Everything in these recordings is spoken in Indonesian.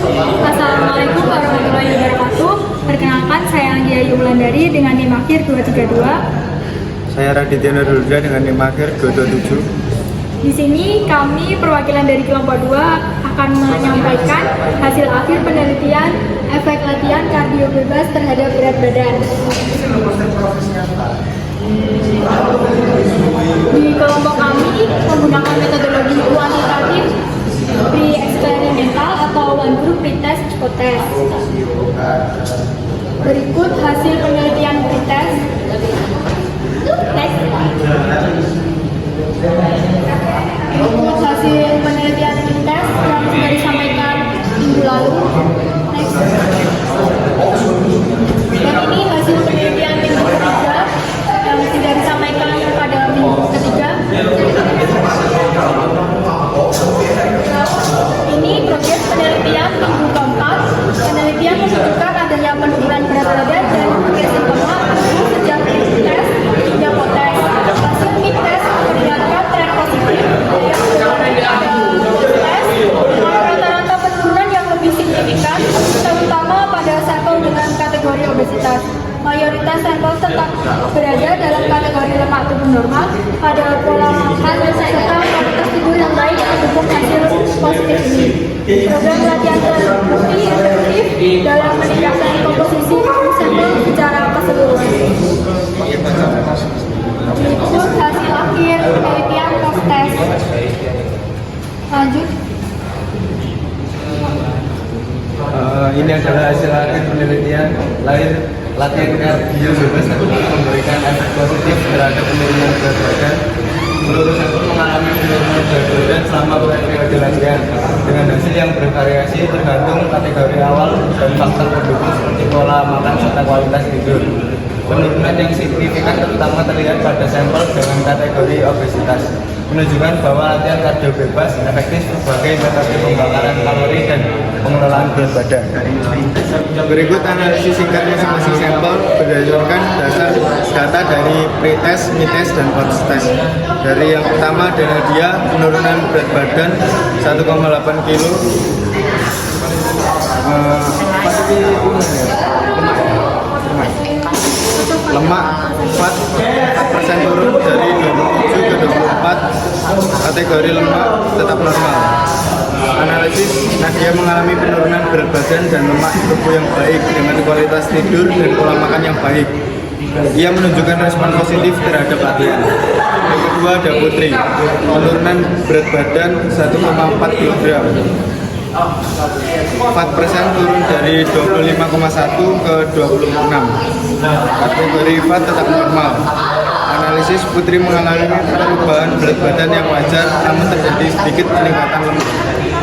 Assalamualaikum warahmatullahi wabarakatuh. Perkenalkan, saya Anggia Yumlandari dengan NIM akhir 232. Saya Raditya Nurulja dengan NIM akhir 227. Di sini kami perwakilan dari kelompok 2 akan menyampaikan hasil akhir penelitian efek latihan kardio bebas terhadap berat badan. Di kelompok kami menggunakan metodologi kuantitatif pre-eksperimental atau one group pretest hypotes. Berikut hasil penelitian pretest. Next. Berikut hasil penelitian pretest yang sudah disampaikan minggu lalu. Next. Dan ini hasil penelitian minggu ketiga yang sudah disampaikan pada minggu ketiga. Ini progres penelitian minggu keempat. Penelitian menunjukkan adanya penurunan berat badan dan progresi lemak sejak mid-test hingga potes. Hasil mid-test memperlihatkan tren positif dengan rata-rata penurunan yang lebih signifikan, terutama pada sampel dengan kategori obesitas. Mayoritas sampel tetap berada dalam kategori lemak tubuh normal pada pola makan serta kualitas tubuh yang baik mendukung hasil positif ini. Program latihan terbukti efektif dalam meningkatkan komposisi tubuh sampel secara keseluruhan. Berikut hasil akhir penelitian post-test. Lanjut. Ini adalah hasil akhir penelitian latihan kardio bebas memberikan efek positif terhadap penurunan berat badan. Seluruh sampel mengalami penurunan berat badan selama periode latihan dengan hasil yang bervariasi tergantung kategori awal dan faktor pendukung seperti pola makan serta kualitas tidur. Penurunan yang signifikan terutama terlihat pada sampel dengan kategori obesitas, menunjukkan bahwa latihan kardio bebas efektif sebagai metode pembakaran kalori dan pengelolaan berat badan. Berikut analisis singkat masing-masing sampel berdasarkan dasar data dari pre-test, mid-test, dan post-test. Dari yang pertama adalah dia penurunan berat badan 1,8 kg. Lemak fat 4% turun dari 27 ke 24, kategori lemak tetap normal. Analisis, dia mengalami penurunan berat badan dan lemak tubuh yang baik dengan kualitas tidur dan pola makan yang baik. Ia menunjukkan respon positif terhadap latihan. Yang kedua ada Putri, penurunan berat badan 1,4 kg. 4% turun dari 25,1 ke 26. Kategori fat tetap normal. Analisis, Putri mengalami perubahan berat badan yang wajar, namun terjadi sedikit peningkatan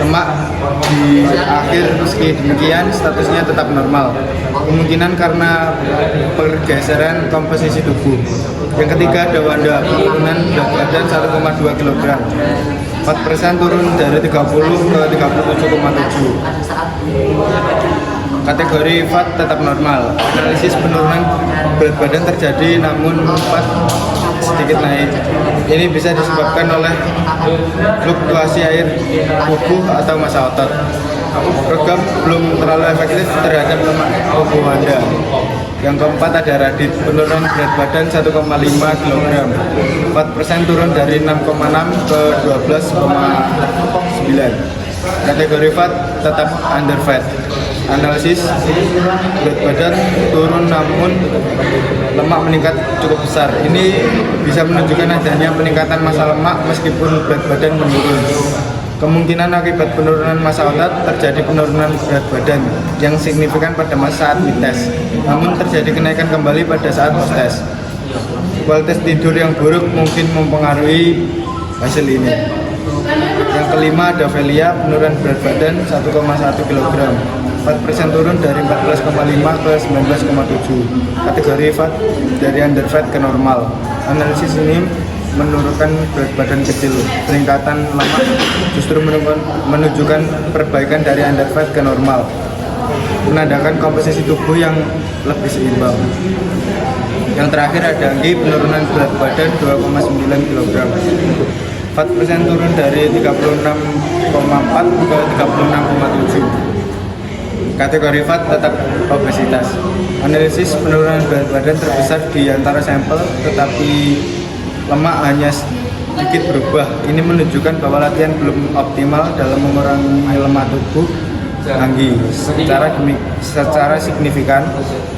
lemak di akhir. Meski demikian, statusnya tetap normal. Kemungkinan karena pergeseran komposisi tubuh. Yang ketiga ada Wanda, penurunan berat badan 1,2 kg. 4% turun dari 30 ke 37,7. Kategori fat tetap normal. Analisis, penurunan berat badan terjadi namun fat sedikit naik. Ini bisa disebabkan oleh fluktuasi air tubuh atau massa otot. Program belum terlalu efektif terhadap lemak tubuh Wanda. Yang keempat ada Radit, penurunan berat badan 1,5 kg. 4% turun dari 6,6 ke 12,9. Kategori fat tetap under fat. Analisis, berat badan turun namun lemak meningkat cukup besar. Ini bisa menunjukkan adanya peningkatan massa lemak meskipun berat badan menurun. Kemungkinan akibat penurunan massa otot terjadi penurunan berat badan yang signifikan pada saat mid-test, namun terjadi kenaikan kembali pada saat post-test. Kualitas tidur yang buruk mungkin mempengaruhi hasil ini. Yang kelima ada Velia, penurunan berat badan 1,1 kg. 4% turun dari 14,5 ke 19,7. Kategori fat dari under fat ke normal. Analisis ini menurunkan berat badan kecil. Peningkatan lemak justru menunjukkan perbaikan dari under fat ke normal, menandakan komposisi tubuh yang lebih seimbang. Yang terakhir ada Anggi, penurunan berat badan 2,9 kg. 4% turun dari 36,4 ke 36,7. Kategori fat tetap obesitas. Analisis penurunan berat badan terbesar di antara sampel, tetapi lemak hanya sedikit berubah. Ini menunjukkan bahwa latihan belum optimal dalam mengurangi lemak tubuh Anggi secara signifikan.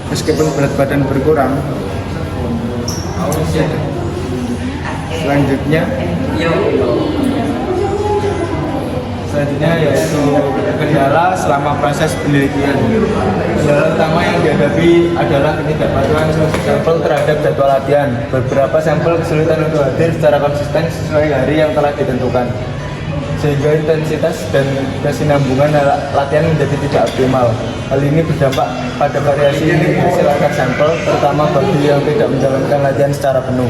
Meskipun berat badan berkurang. Selanjutnya yaitu kendala selama proses penelitian. Kendala utama yang dihadapi adalah ketidakpatuhan sampel terhadap jadwal latihan. Beberapa sampel kesulitan untuk hadir secara konsisten sesuai hari yang telah ditentukan, sehingga intensitas dan kesinambungan latihan menjadi tidak optimal. Hal ini berdampak pada variasi hasil antar sampel, terutama bagi yang tidak menjalankan latihan secara penuh.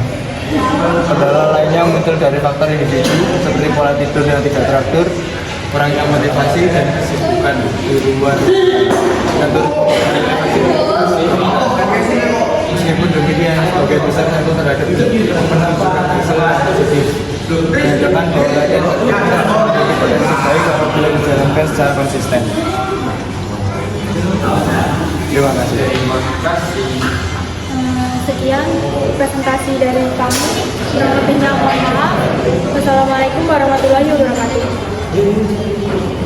Kendala lainnya muncul dari faktor individu seperti pola tidur yang tidak teratur, kurangnya motivasi dan kesibukan di luar kantor. Meskipun demikian, sebagai besar sampel terhadap menunjukkan hasil positif. Menunjukkan bahwa latihan menjadi potensi baik apabila dijalankan secara konsisten. Terima kasih. Sekian presentasi dari kami. Kurang lebihnya mohon maaf. Wassalamualaikum warahmatullahi wabarakatuh.